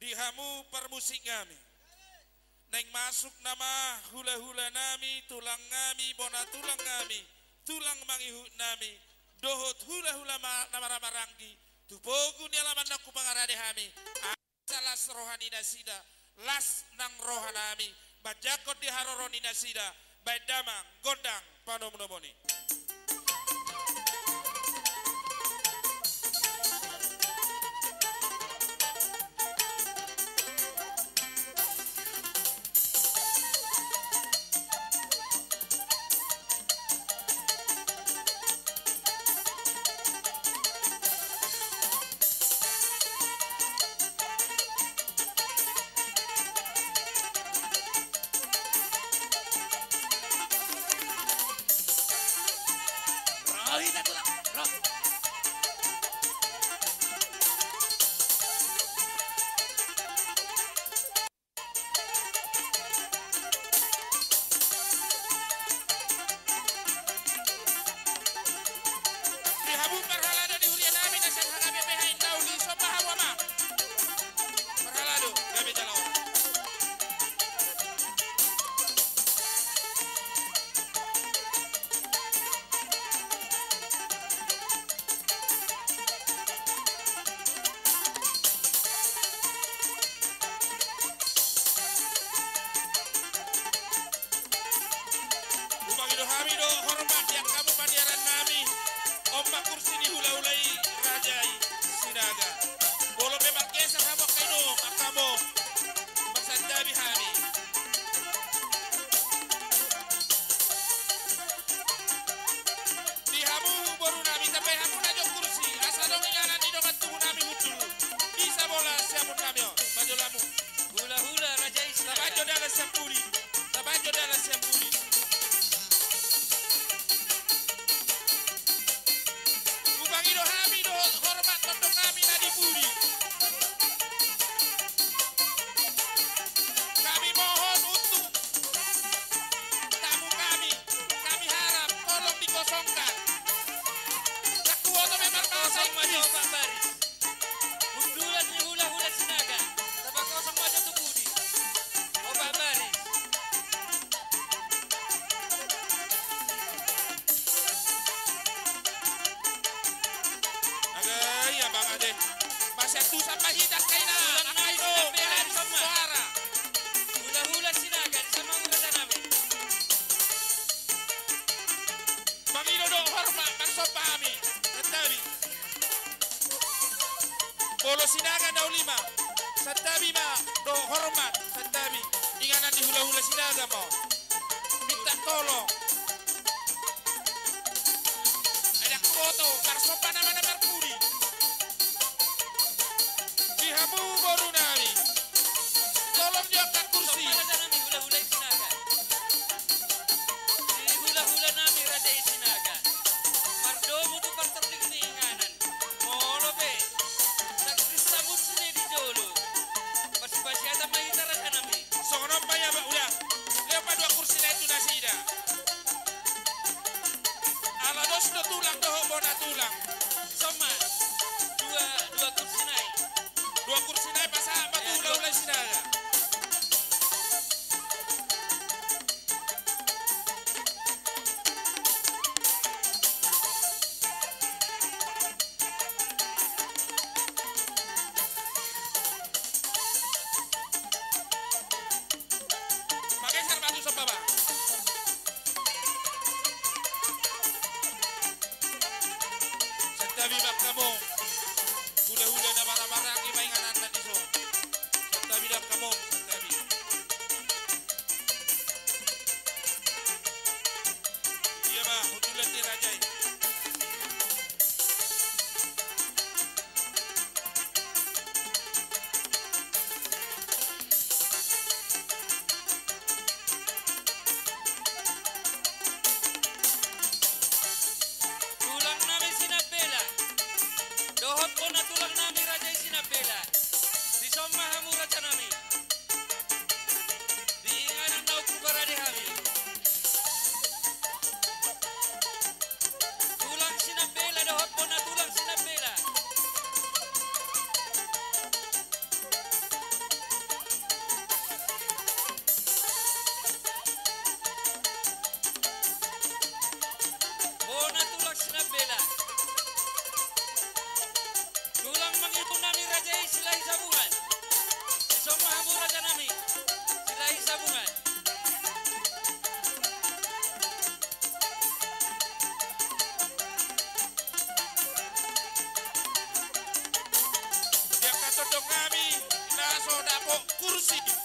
Dihamu permusik kami. Neng masuk nama hula-hula nami, tulang ngami, bona tulang ngami, tulang mangihu nami, dohot hula-hula nama ranggi, tupogu ni alaman naku pangarade hami, asalas rohani nasida, las nang rohanami, bajakot di haroroni nasida, baidamang, gondang, panomnomoni. Hamido hormat yang kamu pandiaran nami ombak kursi di hula-hulai rajai sinaga bolo memang kesan hamok kaino makamo masandabi hami di hamu baru nami tapi hamu najo kursi asadong inganan di dokat tubuh nami hutul bisa bola siapun nami majolamu hula-hula rajai sinaga tabajo dalam sempuri Hamido hormat untuk kami nadi budi. Kami mohon untuk tamu kami harap tolong dikosongkan. Sakuoto memang kosong maju Pak Baris. Mundulan ni hula-hula sinaga. Tapi kosong maju tu budi. Oh Pak Baris. Bang Ade, masih tu sampai hidak kaina, Aido, belan suara. Hula-hula sinaga sama urusan kami. Bang Ido do hormat, bang sopami, setabi. Bolo sinaga dau lima, setabi ma do hormat, setabi. Inganan di hula-hula sinaga mo, minta tolong. Ada foto, karsopa nama-nama puri. Hamu baru nami tolong diangkat kursi hula-hula sinaga di hula-hula nami rajai sinaga mardomu tu parterdik ni inganan molo be tak disambut sini di jolo pas-pas ada mahitara nami sokonon pa ya udah leo pa dua kursi na itu nasida ala dos do tulang do bona tulang sama dua kursi naik. Dua kursi naik pasang apa tuh hula-hula sinaga. Pakai serbatu sopa ba. Sentabi bak kamu. Hula-hula na marah-marah ang ibainganan na diso. Santabi lang kamo, santabi. Iya ba, hutulan ni Rajay. Tulang namin sinapela. Dohot ko na tulang namin Rajay sinapela. Di somma hamu raja nami. Di inganan daw kubarade hami. Tulang sinapela dohot ko na tulang sinapela. Raja Nami. Silai sabungan. Dia kata dong kami, naso dapok kursi.